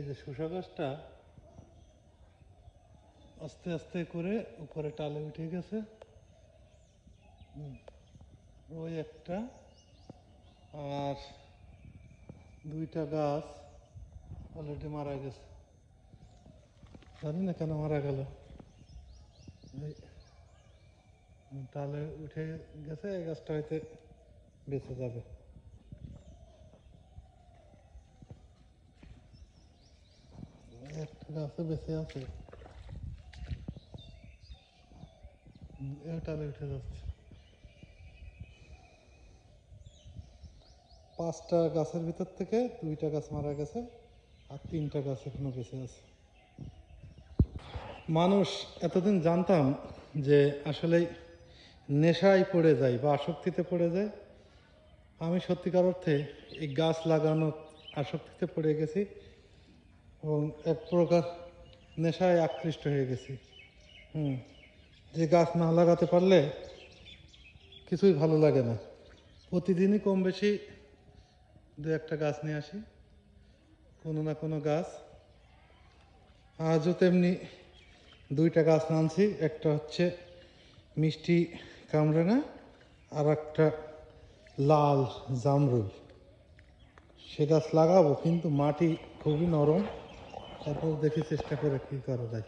এই যে শসা গাছটা আস্তে আস্তে করে উপরে টালে উঠে গেছে। ওই একটা আর দুইটা গাছ অলরেডি মারা গেছে, জানি না কেন মারা গেল। টালে উঠে গেছে, এই গাছটা হয়তো বেঁচে যাবে। একটা গাছে বেঁচে আছে, টালে উঠে যাচ্ছে। 5টা গাছের ভিতর থেকে 2টা গাছ মারা গেছে আর 3টা গাছ এখনো বেঁচে আছে। মানুষ এতদিন জানতাম যে আসলে নেশায় পড়ে যায় বা আসক্তিতে পড়ে যায়। আমি সত্যিকার অর্থে এই গাছ লাগানোর আসক্তিতে পড়ে গেছি এবং এক প্রকার নেশায় আকৃষ্ট হয়ে গেছি। যে গাছ না লাগাতে পারলে কিছুই ভালো লাগে না। প্রতিদিনই কম বেশি 2-1টা গাছ নিয়ে আসি, কোনো না কোনো গাছ। আজও তেমনি 2টা গাছ আনছি, একটা হচ্ছে মিষ্টি কামরাঙা আর একটা লাল জামরুল। সে গাছ লাগাবো, কিন্তু মাটি খুবই নরম, তারপর দেখি চেষ্টা করে কী করা যায়।